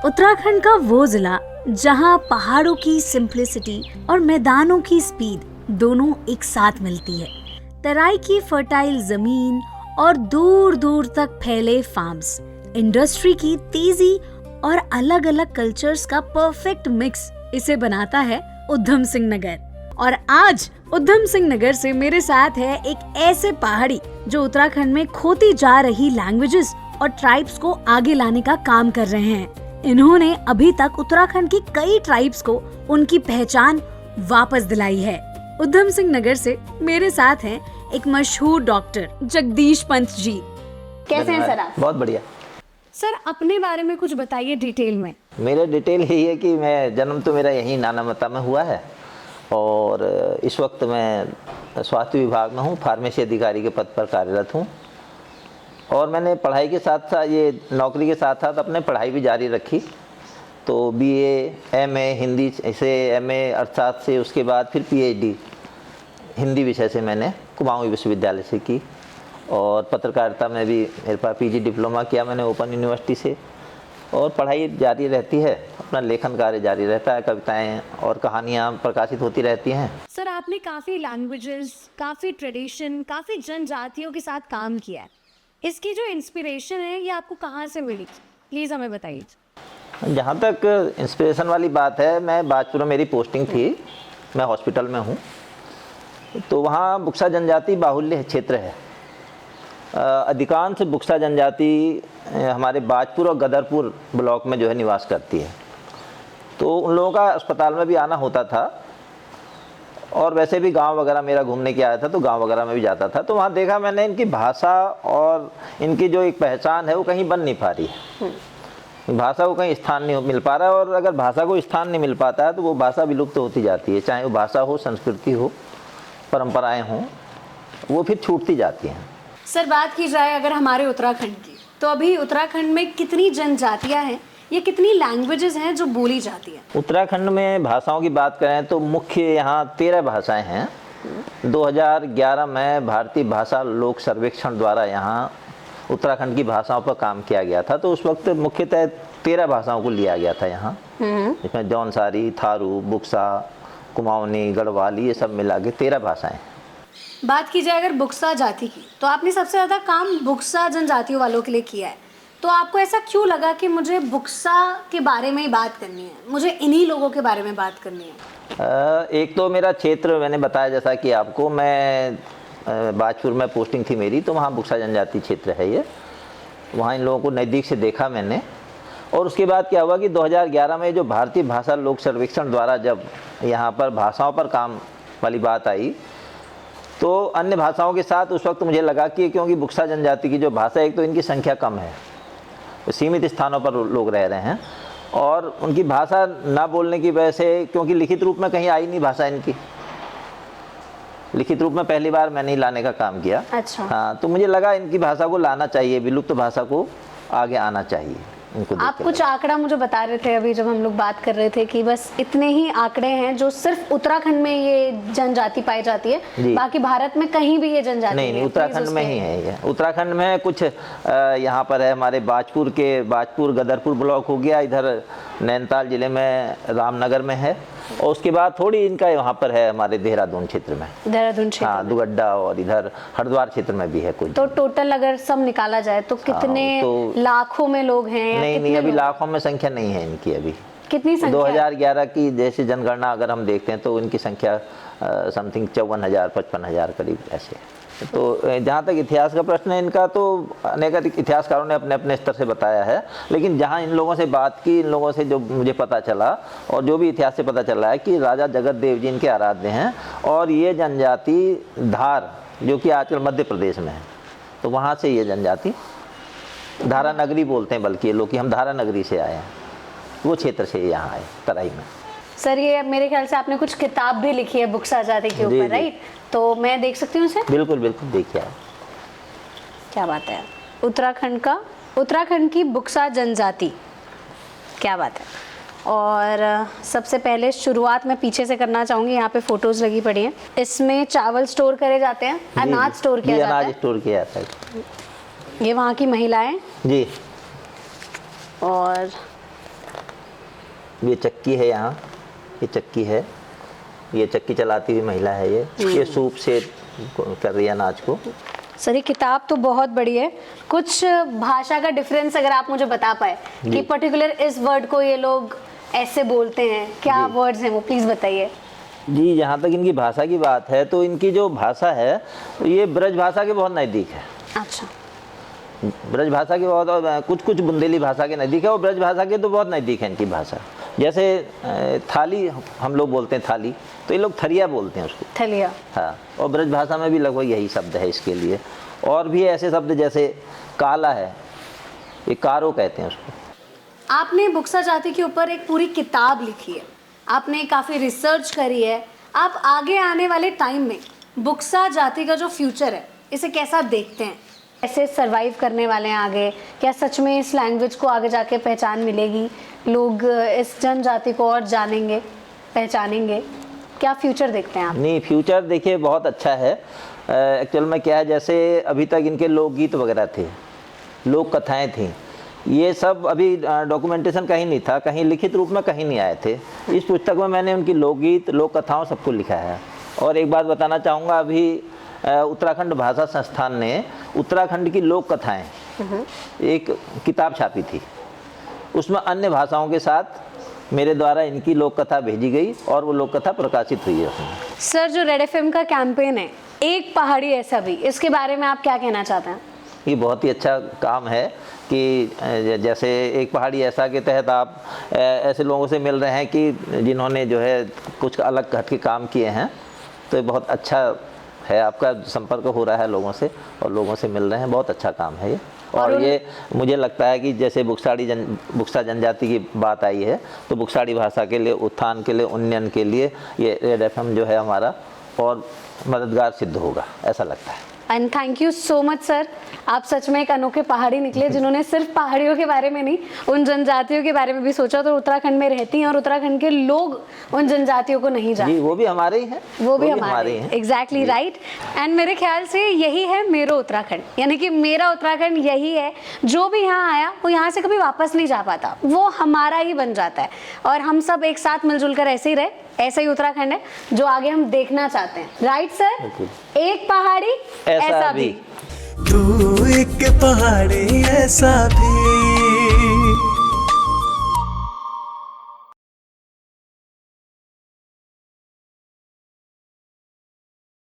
उत्तराखंड का वो जिला जहाँ पहाड़ों की सिंप्लिसिटी और मैदानों की स्पीड दोनों एक साथ मिलती है। तराई की फर्टाइल जमीन और दूर दूर तक फैले फार्म्स, इंडस्ट्री की तेजी और अलग अलग कल्चर्स का परफेक्ट मिक्स इसे बनाता है उधम सिंह नगर। और आज उधम सिंह नगर से मेरे साथ है एक ऐसे पहाड़ी जो उत्तराखंड में खोती जा रही लैंग्वेजेस और ट्राइब्स को आगे लाने का काम कर रहे हैं। इन्होंने अभी तक उत्तराखंड की कई ट्राइब्स को उनकी पहचान वापस दिलाई है। उधम सिंह नगर से मेरे साथ हैं एक मशहूर डॉक्टर जगदीश पंत जी। कैसे हैं सर आप? बहुत बढ़िया। सर अपने बारे में कुछ बताइए डिटेल में। मेरा डिटेल यही है कि मैं जन्म तो मेरा यहीं नाना मता में हुआ है और इस वक्त मैं स्वास्थ्य विभाग में हूँ, फार्मेसी अधिकारी के पद पर कार्यरत हूँ। और मैंने पढ़ाई के साथ साथ ये नौकरी के साथ साथ अपने पढ़ाई भी जारी रखी। तो बीए, एमए हिंदी से, एमए अर्थशास्त्र से, उसके बाद फिर पीएचडी हिंदी विषय से मैंने कुमाऊं विश्वविद्यालय से की। और पत्रकारिता में भी मेरे पास पीजी डिप्लोमा किया मैंने ओपन यूनिवर्सिटी से। और पढ़ाई जारी रहती है, अपना लेखन कार्य जारी रहता है, कविताएं और कहानियां प्रकाशित होती रहती हैं। सर आपने काफ़ी लैंग्वेजेस, काफ़ी ट्रेडिशन, काफ़ी जनजातियों के साथ काम किया है। इसकी जो इंस्पिरेशन है ये आपको कहाँ से मिली? प्लीज़ हमें बताइए। जहाँ तक इंस्पिरेशन वाली बात है, मैं बाजपुर में मेरी पोस्टिंग थी, मैं हॉस्पिटल में हूँ। तो वहाँ बुक्सा जनजाति बाहुल्य क्षेत्र है। अधिकांश बुक्सा जनजाति हमारे बाजपुर और गदरपुर ब्लॉक में जो है निवास करती है। तो उन लोगों का अस्पताल में भी आना होता था और वैसे भी गांव वगैरह मेरा घूमने के आया था, तो गांव वगैरह में भी जाता था। तो वहाँ देखा मैंने इनकी भाषा और इनकी जो एक पहचान है वो कहीं बन नहीं पा रही है। भाषा को कहीं स्थान नहीं मिल पा रहा है। और अगर भाषा को स्थान नहीं मिल पाता है तो वो भाषा विलुप्त होती जाती है। चाहे वो भाषा हो, संस्कृति हो, परंपराएं हों, वो फिर छूटती जाती हैं। सर बात की जाए अगर हमारे उत्तराखंड की, तो अभी उत्तराखंड में कितनी जनजातियां हैं, ये कितनी लैंग्वेजेस हैं जो बोली जाती हैं? उत्तराखंड में भाषाओं की बात करें तो मुख्य यहाँ 13 भाषाएं हैं। 2011 में भारतीय भाषा लोक सर्वेक्षण द्वारा यहाँ उत्तराखंड की भाषाओं पर काम किया गया था। तो उस वक्त मुख्यतः 13 भाषाओं को लिया गया था यहाँ, जिसमें जौनसारी, थारू, बुक्सा, कुमाऊनी, गढ़वाली, ये सब मिला के 13 भाषाएं। बात की जाए अगर बुक्सा जाति की, तो आपने सबसे ज़्यादा काम बुक्सा जनजातियों वालों के लिए किया है। तो आपको ऐसा क्यों लगा कि मुझे बुक्सा के बारे में ही बात करनी है, मुझे इन्हीं लोगों के बारे में बात करनी है? एक तो मेरा क्षेत्र मैंने बताया जैसा कि आपको, मैं बाजपुर में पोस्टिंग थी मेरी, तो वहाँ बुक्सा जनजाति क्षेत्र है ये। वहाँ इन लोगों को नज़दीक से देखा मैंने। और उसके बाद क्या हुआ कि 2011 में जो भारतीय भाषा लोक सर्वेक्षण द्वारा जब यहाँ पर भाषाओं पर काम वाली बात आई, तो अन्य भाषाओं के साथ उस वक्त मुझे लगा कि क्योंकि बुक्सा जनजाति की जो भाषा है, एक तो इनकी संख्या कम है, सीमित स्थानों पर लोग रह रहे हैं, और उनकी भाषा ना बोलने की वजह से, क्योंकि लिखित रूप में कहीं आई नहीं भाषा इनकी, लिखित रूप में पहली बार मैंने ही लाने का काम किया। अच्छा। हाँ, तो मुझे लगा इनकी भाषा को लाना चाहिए, विलुप्त भाषा को आगे आना चाहिए इनको। आप कुछ आंकड़ा मुझे बता रहे थे अभी जब हम लोग बात कर रहे थे कि बस इतने ही आंकड़े हैं जो सिर्फ उत्तराखंड में ये जनजाति पाई जाती है, बाकी भारत में कहीं भी ये जनजाति नहीं, उत्तराखंड में ही है ये। उत्तराखंड में कुछ यहाँ पर है, हमारे बाजपुर गदरपुर ब्लॉक हो गया, इधर नैनीताल जिले में रामनगर में है, और उसके बाद थोड़ी इनका यहाँ पर है हमारे देहरादून क्षेत्र में। देहरादून क्षेत्र, हाँ, दुगड्डा, और इधर हरिद्वार क्षेत्र में भी है कुछ। तो टोटल अगर सब निकाला जाए तो कितने लाखों में लोग हैं? नहीं, अभी लाखों में संख्या नहीं है इनकी। अभी कितनी संख्या? 2011 की जैसे जनगणना अगर हम देखते हैं तो इनकी संख्या समथिंग 54,000 55,000 करीब ऐसे। तो जहाँ तक इतिहास का प्रश्न है इनका, तो अनेक इतिहासकारों ने अपने अपने स्तर से बताया है, लेकिन जहाँ इन लोगों से बात की, इन लोगों से जो मुझे पता चला और जो भी इतिहास से पता चला है कि राजा जगत देव जी इनके आराध्य हैं। और ये जनजाति धार, जो कि आजकल मध्य प्रदेश में है, तो वहाँ से ये जनजाति, धारा नगरी बोलते हैं बल्कि ये लोग, कि हम धारा नगरी से आए हैं, वो क्षेत्र से यहाँ आए तराई में। सर ये मेरे ख्याल से आपने कुछ किताब भी लिखी है बुक्सा जाति के ऊपर, राइट? तो मैं देख सकती हूँ उसे? बिल्कुल बिल्कुल, देखिए। क्या बात है, उत्तराखंड की बुक्सा जनजाति, क्या बात है। और सबसे पहले शुरुआत मैं पीछे से करना चाहूँगी। यहाँ पे फोटोज लगी पड़ी हैं, इसमें चावल स्टोर करे जाते हैं, अनाज स्टोर किया जाता है। अनाज स्टोर किया जाता है। ये वहाँ की महिलाएं जी। और ये चक्की है यहाँ, ये चक्की है, ये चक्की चलाती हुई महिला है ये सूप से कर रही है अनाज को। सर ये किताब तो बहुत बड़ी है, कुछ भाषा का डिफरेंस अगर आप मुझे बता पाए कि पर्टिकुलर इस वर्ड को ये लोग ऐसे बोलते हैं, क्या वर्ड्स हैं वो प्लीज़ बताइए। जी, जहाँ तक इनकी भाषा की बात है तो इनकी जो भाषा है ये ब्रज भाषा के बहुत नज़दीक है। अच्छा, ब्रज भाषा के बहुत, और कुछ बुंदेली भाषा के नज़दीक है, और ब्रज भाषा के तो बहुत नज़दीक है इनकी भाषा। जैसे थाली हम लोग बोलते हैं थाली, तो ये लोग थरिया बोलते हैं उसको, थलिया। हाँ, और ब्रज भाषा में भी लगभग यही शब्द है इसके लिए। और भी ऐसे शब्द जैसे काला है, ये कारो कहते हैं उसको। आपने बुक्सा जाति के ऊपर एक पूरी किताब लिखी है, आपने काफ़ी रिसर्च करी है, आप आगे आने वाले टाइम में बुक्सा जाति का जो फ्यूचर है इसे कैसा देखते हैं, कैसे सरवाइव करने वाले हैं आगे, क्या सच में इस लैंग्वेज को आगे जाके पहचान मिलेगी, लोग इस जनजाति को और जानेंगे, पहचानेंगे, क्या फ्यूचर देखते हैं आप? नहीं, फ्यूचर देखिए बहुत अच्छा है। एक्चुअल में क्या है, जैसे अभी तक इनके लोकगीत वगैरह थे, लोक कथाएँ थीं, ये सब अभी डॉक्यूमेंटेशन कहीं नहीं था, कहीं लिखित रूप में कहीं नहीं आए थे। इस पुस्तक में मैंने उनकी लोकगीत, लोक कथाओं सबको लिखा है। और एक बात बताना चाहूँगा, अभी उत्तराखंड भाषा संस्थान ने उत्तराखंड की लोक कथाएँ एक किताब छापी थी, उसमें अन्य भाषाओं के साथ मेरे द्वारा इनकी लोक कथा भेजी गई और वो लोक कथा प्रकाशित हुई है उसमें। सर जो रेड एफएम का कैंपेन है एक पहाड़ी ऐसा भी, इसके बारे में आप क्या कहना चाहते हैं? ये बहुत ही अच्छा काम है कि जैसे एक पहाड़ी ऐसा के तहत आप ऐसे लोगों से मिल रहे हैं कि जिन्होंने जो है कुछ अलग हट के काम किए हैं, तो ये बहुत अच्छा है, आपका संपर्क हो रहा है लोगों से और लोगों से मिल रहे हैं, बहुत अच्छा काम है ये। और ये मुझे लगता है कि जैसे बुक्सा जनजाति की बात आई है, तो बुक्साड़ी भाषा के लिए उत्थान के लिए, उन्नयन के लिए ये रेड एफएम जो है हमारा और मददगार सिद्ध होगा, ऐसा लगता है। And thank you so much sir, आप सच में एक अनोखे पहाड़ी निकले जिन्होंने सिर्फ पहाड़ियों के बारे में नहीं, उन जनजातियों के बारे में भी सोचा, तो उत्तराखंड में रहती हैं और उत्तराखंड के लोग उन जनजातियों को नहीं जानते। जी, वो भी हमारे ही हैं, वो भी हमारे हैं। Exactly right. एंड मेरे ख्याल से यही है मेरो उत्तराखंड, यानी कि मेरा उत्तराखंड यही है, जो भी यहाँ आया वो यहाँ से कभी वापस नहीं जा पाता, वो हमारा ही बन जाता है। और हम सब एक साथ मिलजुल कर ऐसे ही रहे, ऐसा ही उत्तराखंड है जो आगे हम देखना चाहते हैं। राइट सर, एक पहाड़ी ऐसा भी। तू एक पहाड़ी ऐसा भी।